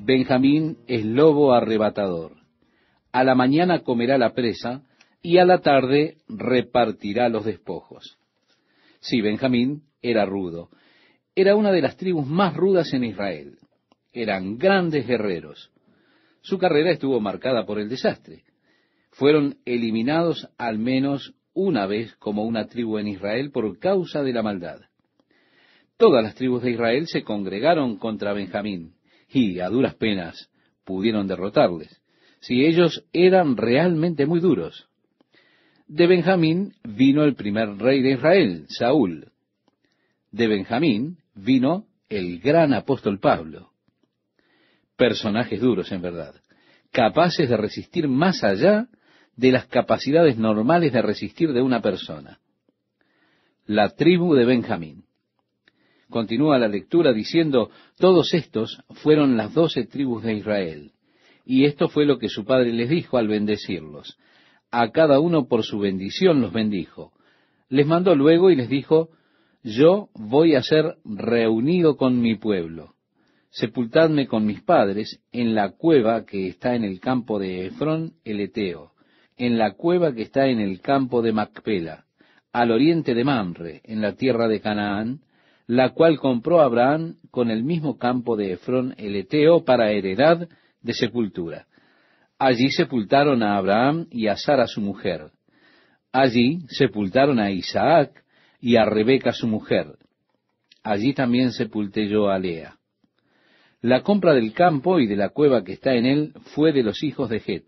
Benjamín es lobo arrebatador. A la mañana comerá la presa, y a la tarde repartirá los despojos. Sí, Benjamín era rudo. Era una de las tribus más rudas en Israel. Eran grandes guerreros. Su carrera estuvo marcada por el desastre. Fueron eliminados al menos una vez como una tribu en Israel por causa de la maldad. Todas las tribus de Israel se congregaron contra Benjamín y a duras penas pudieron derrotarles. Si ellos eran realmente muy duros. De Benjamín vino el primer rey de Israel, Saúl. De Benjamín vino el gran apóstol Pablo. Personajes duros, en verdad, capaces de resistir más allá de las capacidades normales de resistir de una persona. La tribu de Benjamín. Continúa la lectura diciendo, todos estos fueron las 12 tribus de Israel. Y esto fue lo que su padre les dijo al bendecirlos. A cada uno por su bendición los bendijo. Les mandó luego y les dijo, yo voy a ser reunido con mi pueblo. Sepultadme con mis padres en la cueva que está en el campo de Efrón el Eteo, en la cueva que está en el campo de Macpela, al oriente de Mamre, en la tierra de Canaán, la cual compró Abraham con el mismo campo de Efrón el Eteo para heredad de sepultura. Allí sepultaron a Abraham y a Sara su mujer. Allí sepultaron a Isaac y a Rebeca su mujer. Allí también sepulté yo a Lea. La compra del campo y de la cueva que está en él fue de los hijos de Het.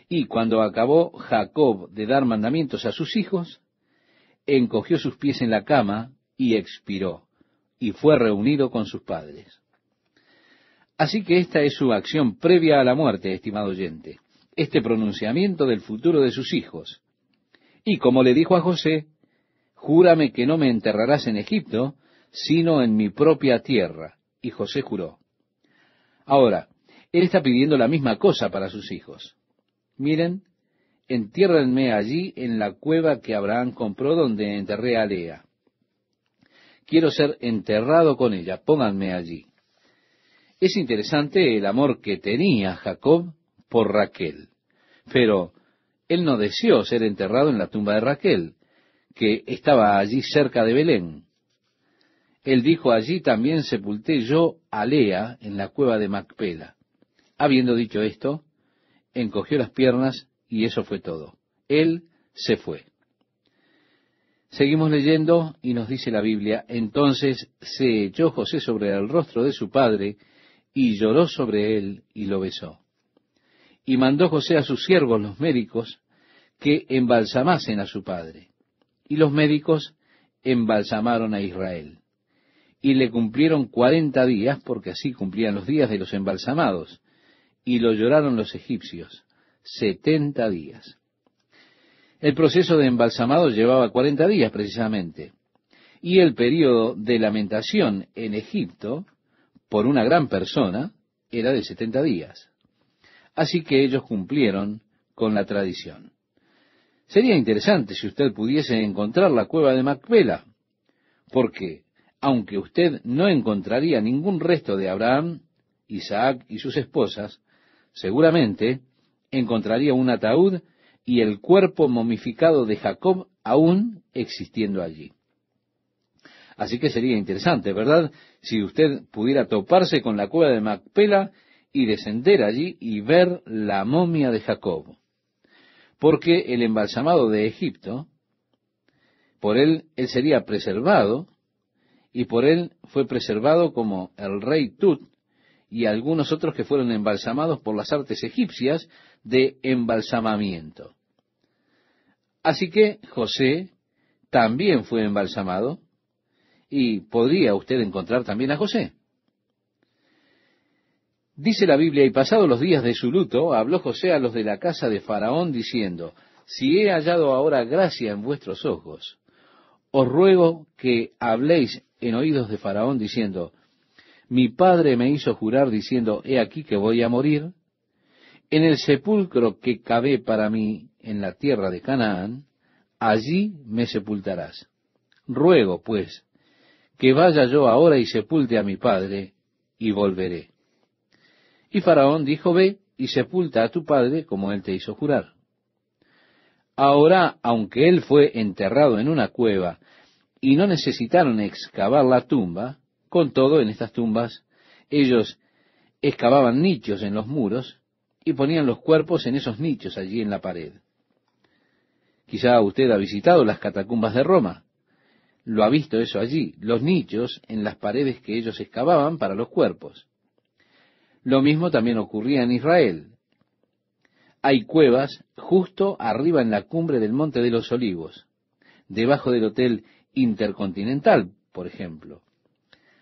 Y cuando acabó Jacob de dar mandamientos a sus hijos, encogió sus pies en la cama y expiró, y fue reunido con sus padres. Así que esta es su acción previa a la muerte, estimado oyente, este pronunciamiento del futuro de sus hijos. Y como le dijo a José, júrame que no me enterrarás en Egipto, sino en mi propia tierra. Y José juró. Ahora, él está pidiendo la misma cosa para sus hijos. Miren, entiérrenme allí en la cueva que Abraham compró donde enterré a Lea. Quiero ser enterrado con ella, pónganme allí. Es interesante el amor que tenía Jacob por Raquel, pero él no deseó ser enterrado en la tumba de Raquel, que estaba allí cerca de Belén. Él dijo, allí también sepulté yo a Lea en la cueva de Macpela. Habiendo dicho esto, encogió las piernas y eso fue todo. Él se fue. Seguimos leyendo y nos dice la Biblia, entonces se echó José sobre el rostro de su padre y lloró sobre él y lo besó. Y mandó José a sus siervos, los médicos, que embalsamasen a su padre. Y los médicos embalsamaron a Israel. Y le cumplieron 40 días, porque así cumplían los días de los embalsamados. Y lo lloraron los egipcios, 70 días. El proceso de embalsamado llevaba 40 días precisamente. Y el período de lamentación en Egipto, por una gran persona, era de 70 días. Así que ellos cumplieron con la tradición. Sería interesante si usted pudiese encontrar la cueva de Macpela, porque aunque usted no encontraría ningún resto de Abraham, Isaac y sus esposas, seguramente encontraría un ataúd y el cuerpo momificado de Jacob aún existiendo allí. Así que sería interesante, ¿verdad?, si usted pudiera toparse con la cueva de Macpela y descender allí y ver la momia de Jacob. Porque el embalsamado de Egipto, por él sería preservado, y por él fue preservado como el rey Tut y algunos otros que fueron embalsamados por las artes egipcias de embalsamamiento. Así que José también fue embalsamado, y podría usted encontrar también a José. Dice la Biblia, y pasados los días de su luto, habló José a los de la casa de Faraón, diciendo, si he hallado ahora gracia en vuestros ojos, os ruego que habléis en oídos de Faraón, diciendo, mi padre me hizo jurar, diciendo, he aquí que voy a morir, en el sepulcro que cavé para mí en la tierra de Canaán, allí me sepultarás. Ruego, pues, que vaya yo ahora y sepulte a mi padre, y volveré. Y Faraón dijo, ve y sepulta a tu padre como él te hizo jurar. Ahora, aunque él fue enterrado en una cueva y no necesitaron excavar la tumba, con todo, en estas tumbas ellos excavaban nichos en los muros y ponían los cuerpos en esos nichos allí en la pared. Quizá usted ha visitado las catacumbas de Roma. Lo ha visto eso allí, los nichos en las paredes que ellos excavaban para los cuerpos. Lo mismo también ocurría en Israel. Hay cuevas justo arriba en la cumbre del Monte de los Olivos, debajo del Hotel Intercontinental, por ejemplo.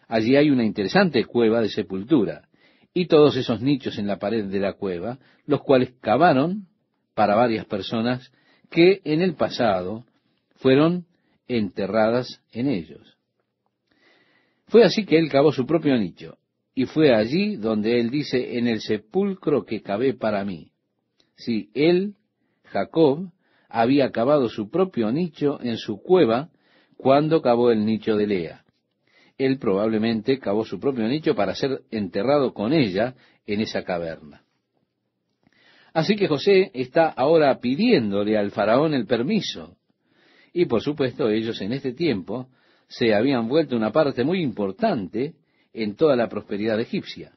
Allí hay una interesante cueva de sepultura, y todos esos nichos en la pared de la cueva, los cuales cavaron para varias personas que en el pasado fueron enterradas en ellos. Fue así que él cavó su propio nicho, y fue allí donde él dice, en el sepulcro que cavé para mí. Sí, él, Jacob, había cavado su propio nicho en su cueva cuando cavó el nicho de Lea. Él probablemente cavó su propio nicho para ser enterrado con ella en esa caverna. Así que José está ahora pidiéndole al faraón el permiso. Y por supuesto ellos en este tiempo se habían vuelto una parte muy importante en toda la prosperidad egipcia.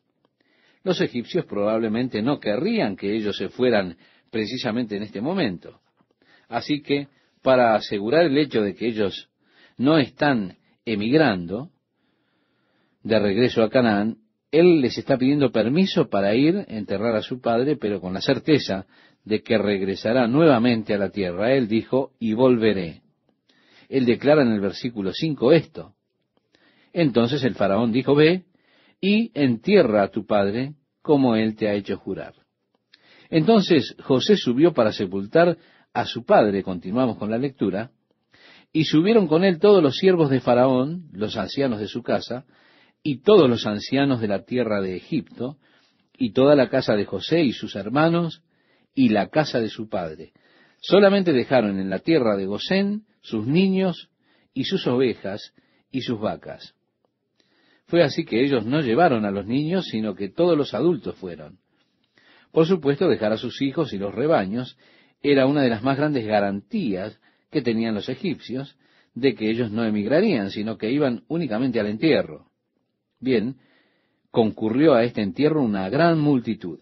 Los egipcios probablemente no querrían que ellos se fueran precisamente en este momento. Así que, para asegurar el hecho de que ellos no están emigrando de regreso a Canaán, él les está pidiendo permiso para ir a enterrar a su padre, pero con la certeza de que regresará nuevamente a la tierra. Él dijo, y volveré. Él declara en el versículo 5 esto. Entonces el faraón dijo, ve y entierra a tu padre como él te ha hecho jurar. Entonces José subió para sepultar a su padre, continuamos con la lectura, y subieron con él todos los siervos de Faraón, los ancianos de su casa, y todos los ancianos de la tierra de Egipto, y toda la casa de José y sus hermanos, y la casa de su padre. Solamente dejaron en la tierra de Gosén sus niños y sus ovejas y sus vacas. Fue así que ellos no llevaron a los niños, sino que todos los adultos fueron. Por supuesto, dejar a sus hijos y los rebaños era una de las más grandes garantías que tenían los egipcios de que ellos no emigrarían, sino que iban únicamente al entierro. Bien, concurrió a este entierro una gran multitud.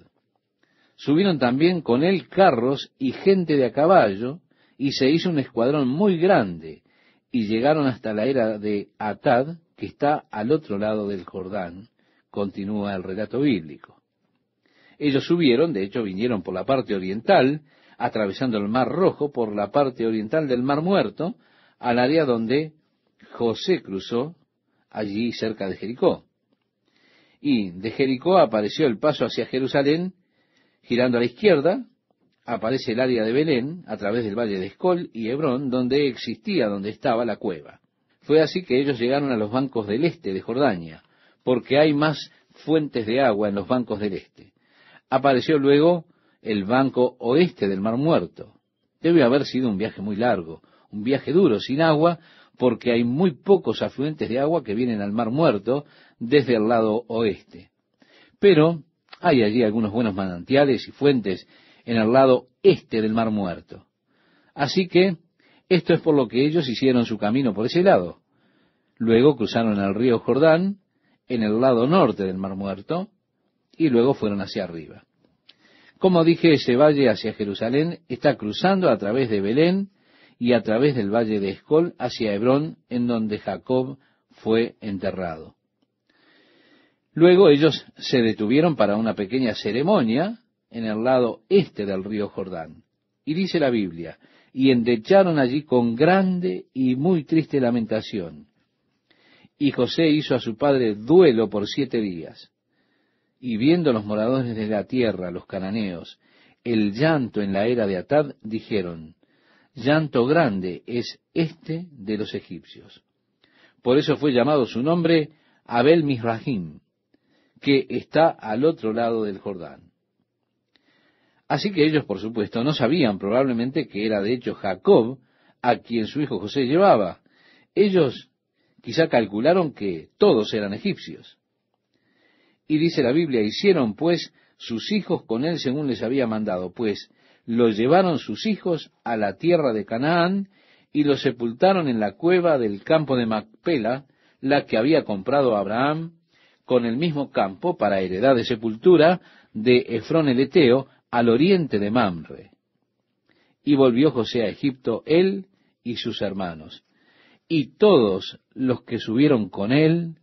Subieron también con él carros y gente de a caballo, y se hizo un escuadrón muy grande, y llegaron hasta la era de Atad, que está al otro lado del Jordán, continúa el relato bíblico. Ellos subieron, de hecho vinieron por la parte oriental, atravesando el Mar Rojo, por la parte oriental del Mar Muerto, al área donde José cruzó, allí cerca de Jericó. Y de Jericó apareció el paso hacia Jerusalén, girando a la izquierda, aparece el área de Belén, a través del valle de Escol y Hebrón, donde estaba la cueva. Fue así que ellos llegaron a los bancos del este de Jordania, porque hay más fuentes de agua en los bancos del este. Apareció luego el banco oeste del Mar Muerto. Debe haber sido un viaje muy largo, un viaje duro, sin agua, porque hay muy pocos afluentes de agua que vienen al Mar Muerto desde el lado oeste. Pero hay allí algunos buenos manantiales y fuentes en el lado este del Mar Muerto. Así que esto es por lo que ellos hicieron su camino por ese lado. Luego cruzaron el río Jordán en el lado norte del Mar Muerto y luego fueron hacia arriba. Como dije, ese valle hacia Jerusalén está cruzando a través de Belén y a través del valle de Escol hacia Hebrón, en donde Jacob fue enterrado. Luego ellos se detuvieron para una pequeña ceremonia en el lado este del río Jordán. Y dice la Biblia, y endecharon allí con grande y muy triste lamentación. Y José hizo a su padre duelo por 7 días. Y viendo los moradores de la tierra, los cananeos, el llanto en la era de Atad, dijeron, llanto grande es este de los egipcios. Por eso fue llamado su nombre Abel Mizrahim, que está al otro lado del Jordán. Así que ellos, por supuesto, no sabían probablemente que era de hecho Jacob a quien su hijo José llevaba. Ellos quizá calcularon que todos eran egipcios. Y dice la Biblia, hicieron pues sus hijos con él según les había mandado, pues lo llevaron sus hijos a la tierra de Canaán y lo sepultaron en la cueva del campo de Macpela, la que había comprado Abraham, con el mismo campo para heredad de sepultura de Efrón el Eteo, al oriente de Mamre. Y volvió José a Egipto, él y sus hermanos, y todos los que subieron con él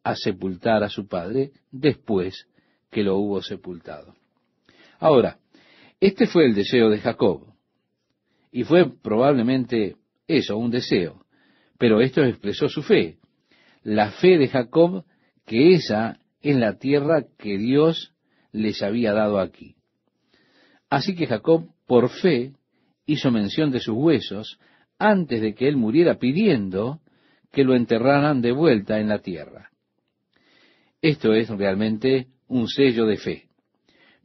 a sepultar a su padre, después que lo hubo sepultado. Ahora, este fue el deseo de Jacob, y fue probablemente eso, un deseo, pero esto expresó su fe, la fe de Jacob, que esa es la tierra que Dios les había dado aquí. Así que Jacob, por fe, hizo mención de sus huesos antes de que él muriera, pidiendo que lo enterraran de vuelta en la tierra. Esto es realmente un sello de fe.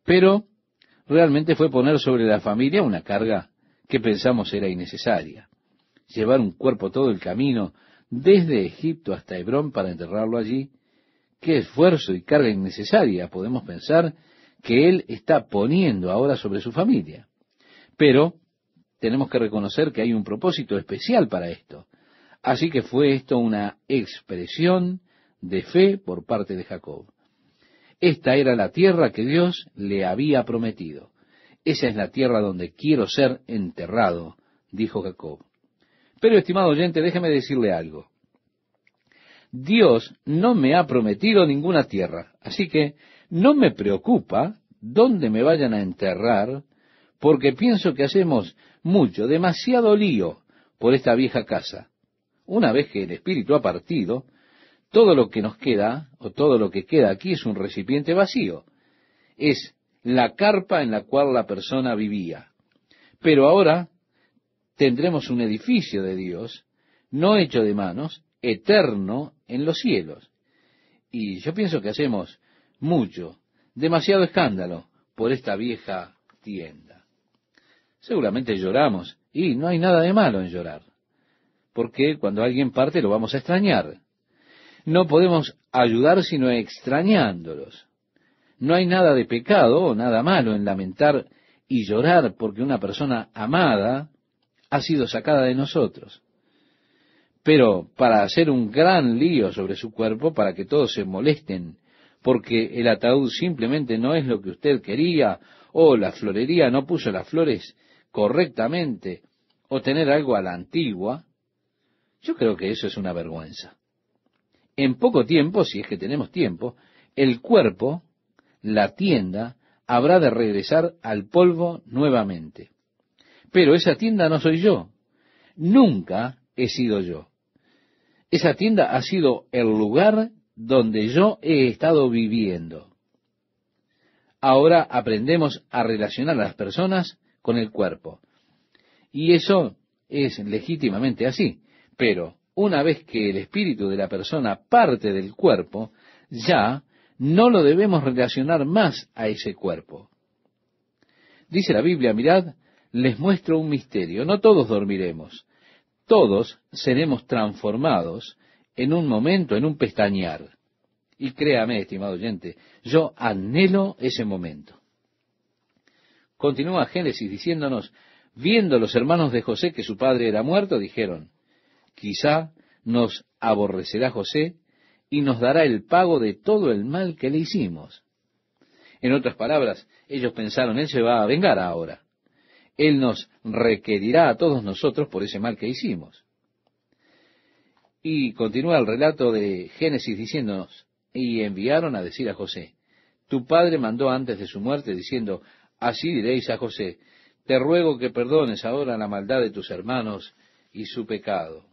Pero realmente fue poner sobre la familia una carga que pensamos era innecesaria. Llevar un cuerpo todo el camino desde Egipto hasta Hebrón para enterrarlo allí, qué esfuerzo y carga innecesaria podemos pensar que él está poniendo ahora sobre su familia. Pero tenemos que reconocer que hay un propósito especial para esto. Así que fue esto una expresión de fe por parte de Jacob. Esta era la tierra que Dios le había prometido. Esa es la tierra donde quiero ser enterrado, dijo Jacob. Pero, estimado oyente, déjeme decirle algo. Dios no me ha prometido ninguna tierra, así que no me preocupa dónde me vayan a enterrar, porque pienso que hacemos demasiado lío por esta vieja casa. Una vez que el Espíritu ha partido, todo lo que nos queda, o todo lo que queda aquí, es un recipiente vacío. Es la carpa en la cual la persona vivía. Pero ahora tendremos un edificio de Dios, no hecho de manos, eterno en los cielos. Y yo pienso que hacemos demasiado escándalo por esta vieja tienda. Seguramente lloramos, y no hay nada de malo en llorar, porque cuando alguien parte lo vamos a extrañar. No podemos ayudar sino extrañándolos. No hay nada de pecado o nada malo en lamentar y llorar porque una persona amada ha sido sacada de nosotros. Pero para hacer un gran lío sobre su cuerpo, para que todos se molesten, porque el ataúd simplemente no es lo que usted quería, o la florería no puso las flores correctamente, o tener algo a la antigua, yo creo que eso es una vergüenza. En poco tiempo, si es que tenemos tiempo, el cuerpo, la tienda, habrá de regresar al polvo nuevamente. Pero esa tienda no soy yo. Nunca he sido yo. Esa tienda ha sido el lugar donde yo he estado viviendo. Ahora aprendemos a relacionar a las personas con el cuerpo. Y eso es legítimamente así. Pero una vez que el espíritu de la persona parte del cuerpo, ya no lo debemos relacionar más a ese cuerpo. Dice la Biblia, mirad, les muestro un misterio. No todos dormiremos. Todos seremos transformados en un momento, en un pestañear. Y créame, estimado oyente, yo anhelo ese momento. Continúa Génesis diciéndonos, viendo los hermanos de José que su padre era muerto, dijeron, quizá nos aborrecerá José y nos dará el pago de todo el mal que le hicimos. En otras palabras, ellos pensaron, él se va a vengar ahora. Él nos requerirá a todos nosotros por ese mal que hicimos. Y continúa el relato de Génesis diciéndonos, y enviaron a decir a José, tu padre mandó antes de su muerte diciendo, así diréis a José, te ruego que perdones ahora la maldad de tus hermanos y su pecado,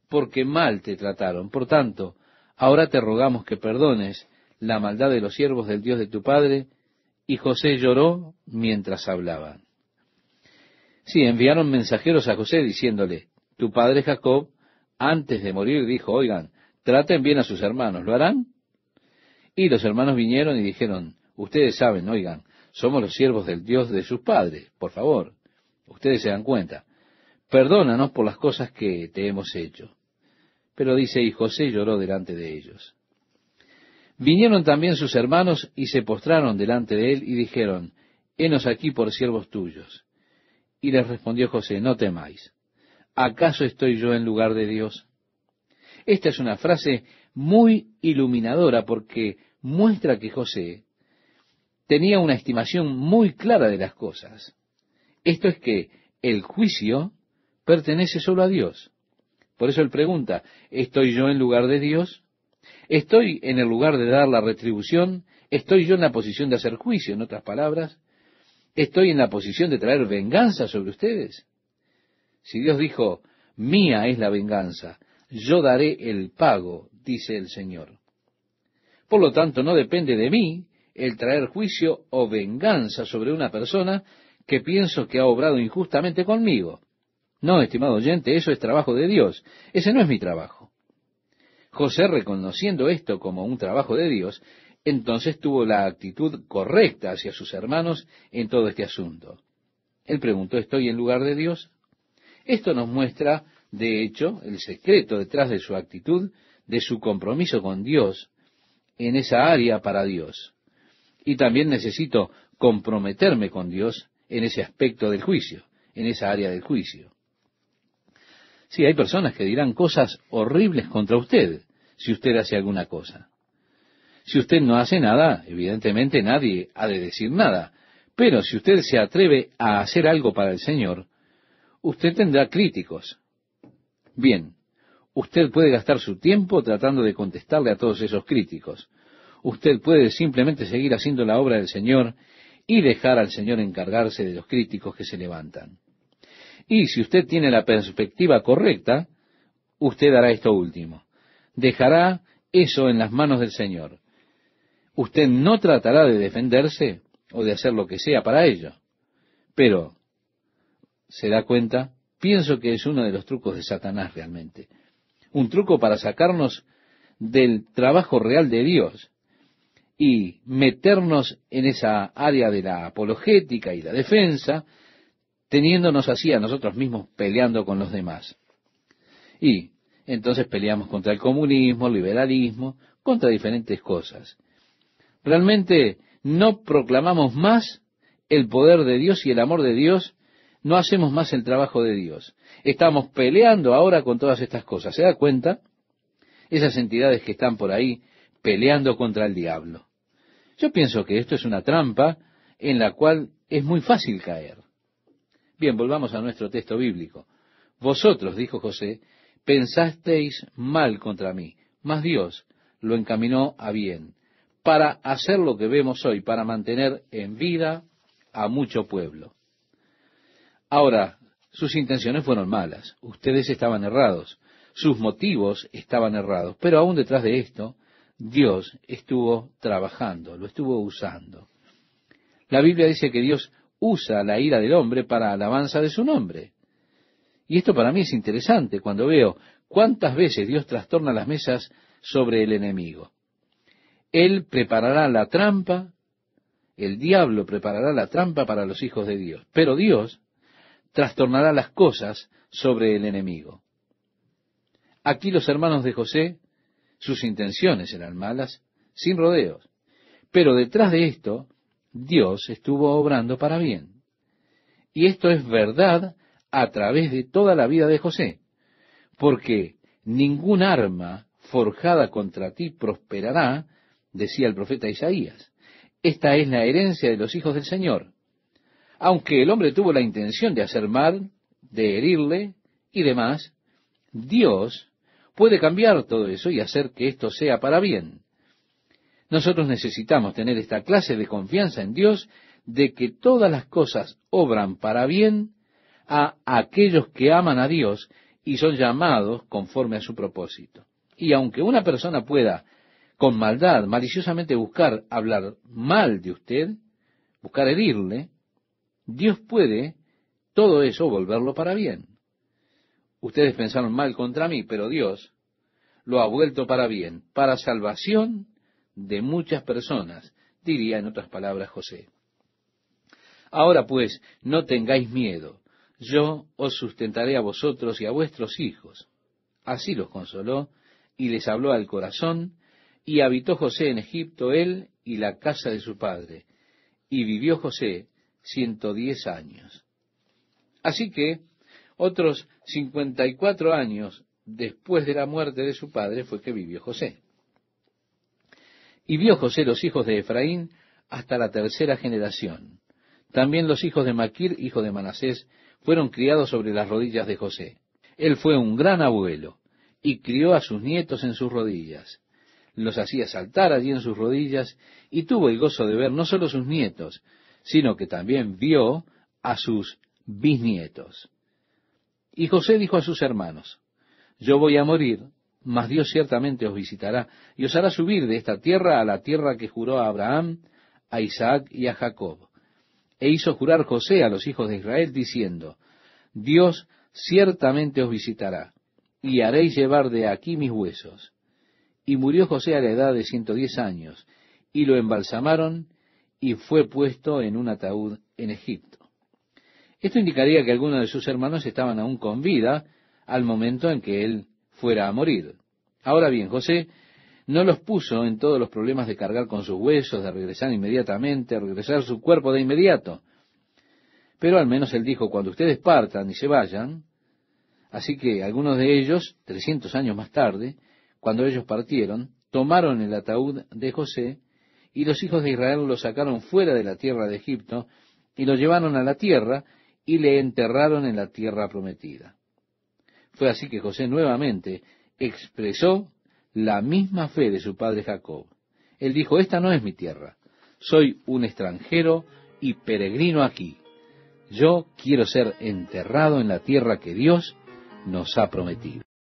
porque mal te trataron. Por tanto, ahora te rogamos que perdones la maldad de los siervos del Dios de tu padre. Y José lloró mientras hablaban. Sí, enviaron mensajeros a José diciéndole, tu padre Jacob, antes de morir, dijo, oigan, traten bien a sus hermanos, ¿lo harán? Y los hermanos vinieron y dijeron, ustedes saben, oigan, somos los siervos del Dios de sus padres, por favor, ustedes se dan cuenta, perdónanos por las cosas que te hemos hecho. Pero dice, y José lloró delante de ellos. Vinieron también sus hermanos y se postraron delante de él y dijeron, henos aquí por siervos tuyos. Y les respondió José, no temáis. ¿Acaso estoy yo en lugar de Dios? Esta es una frase muy iluminadora porque muestra que José tenía una estimación muy clara de las cosas. Esto es que el juicio pertenece solo a Dios. Por eso él pregunta, ¿estoy yo en lugar de Dios? ¿Estoy en el lugar de dar la retribución? ¿Estoy yo en la posición de hacer juicio? En otras palabras, ¿estoy en la posición de traer venganza sobre ustedes? Si Dios dijo, mía es la venganza, yo daré el pago, dice el Señor. Por lo tanto, no depende de mí el traer juicio o venganza sobre una persona que pienso que ha obrado injustamente conmigo. No, estimado oyente, eso es trabajo de Dios. Ese no es mi trabajo. José, reconociendo esto como un trabajo de Dios, entonces tuvo la actitud correcta hacia sus hermanos en todo este asunto. Él preguntó, ¿estoy en lugar de Dios? Esto nos muestra, de hecho, el secreto detrás de su actitud, de su compromiso con Dios, en esa área para Dios. Y también necesito comprometerme con Dios en ese aspecto del juicio, en esa área del juicio. Sí, hay personas que dirán cosas horribles contra usted si usted hace alguna cosa. Si usted no hace nada, evidentemente nadie ha de decir nada. Pero si usted se atreve a hacer algo para el Señor, usted tendrá críticos. Bien, usted puede gastar su tiempo tratando de contestarle a todos esos críticos. Usted puede simplemente seguir haciendo la obra del Señor y dejar al Señor encargarse de los críticos que se levantan. Y si usted tiene la perspectiva correcta, usted hará esto último. Dejará eso en las manos del Señor. Usted no tratará de defenderse o de hacer lo que sea para ello. Pero, ¿se da cuenta? Pienso que es uno de los trucos de Satanás realmente. Un truco para sacarnos del trabajo real de Dios y meternos en esa área de la apologética y la defensa, teniéndonos así a nosotros mismos peleando con los demás. Y entonces peleamos contra el comunismo, el liberalismo, contra diferentes cosas. Realmente no proclamamos más el poder de Dios y el amor de Dios, no hacemos más el trabajo de Dios. Estamos peleando ahora con todas estas cosas. ¿Se da cuenta? Esas entidades que están por ahí peleando contra el diablo. Yo pienso que esto es una trampa en la cual es muy fácil caer. Bien, volvamos a nuestro texto bíblico. Vosotros, dijo José, pensasteis mal contra mí, mas Dios lo encaminó a bien, para hacer lo que vemos hoy, para mantener en vida a mucho pueblo. Ahora, sus intenciones fueron malas, ustedes estaban errados, sus motivos estaban errados, pero aún detrás de esto, Dios estuvo trabajando, lo estuvo usando. La Biblia dice que Dios usa la ira del hombre para alabanza de su nombre. Y esto para mí es interesante cuando veo cuántas veces Dios trastorna las mesas sobre el enemigo. Él preparará la trampa, el diablo preparará la trampa para los hijos de Dios, pero Dios trastornará las cosas sobre el enemigo. Aquí los hermanos de José, sus intenciones eran malas, sin rodeos, pero detrás de esto, Dios estuvo obrando para bien. Y esto es verdad a través de toda la vida de José, porque ningún arma forjada contra ti prosperará, decía el profeta Isaías. Esta es la herencia de los hijos del Señor. Aunque el hombre tuvo la intención de hacer mal, de herirle y demás, Dios puede cambiar todo eso y hacer que esto sea para bien. Nosotros necesitamos tener esta clase de confianza en Dios, de que todas las cosas obran para bien a aquellos que aman a Dios y son llamados conforme a su propósito. Y aunque una persona pueda, con maldad, maliciosamente buscar hablar mal de usted, buscar herirle, Dios puede todo eso volverlo para bien. Ustedes pensaron mal contra mí, pero Dios lo ha vuelto para bien, para salvación de muchas personas, diría en otras palabras José. Ahora pues, no tengáis miedo, yo os sustentaré a vosotros y a vuestros hijos. Así los consoló y les habló al corazón, Y habitó José en Egipto, él y la casa de su padre, y vivió José 110 años. Así que otros 54 años después de la muerte de su padre fue que vivió José. Y vio José los hijos de Efraín hasta la tercera generación. También los hijos de Maquir, hijo de Manasés, fueron criados sobre las rodillas de José. Él fue un gran abuelo, y crió a sus nietos en sus rodillas. Los hacía saltar allí en sus rodillas, y tuvo el gozo de ver no solo sus nietos, sino que también vio a sus bisnietos. Y José dijo a sus hermanos: yo voy a morir, mas Dios ciertamente os visitará, y os hará subir de esta tierra a la tierra que juró a Abraham, a Isaac y a Jacob. E hizo jurar José a los hijos de Israel, diciendo: Dios ciertamente os visitará, y haréis llevar de aquí mis huesos. Y murió José a la edad de 110 años, y lo embalsamaron, y fue puesto en un ataúd en Egipto. Esto indicaría que algunos de sus hermanos estaban aún con vida al momento en que él fuera a morir. Ahora bien, José no los puso en todos los problemas de cargar con sus huesos, de regresar inmediatamente, regresar su cuerpo de inmediato. Pero al menos él dijo: cuando ustedes partan y se vayan. Así que algunos de ellos, 300 años más tarde, cuando ellos partieron, tomaron el ataúd de José, y los hijos de Israel lo sacaron fuera de la tierra de Egipto, y lo llevaron a la tierra, y le enterraron en la tierra prometida. Fue así que José nuevamente expresó la misma fe de su padre Jacob. Él dijo: esta no es mi tierra, soy un extranjero y peregrino aquí. Yo quiero ser enterrado en la tierra que Dios nos ha prometido.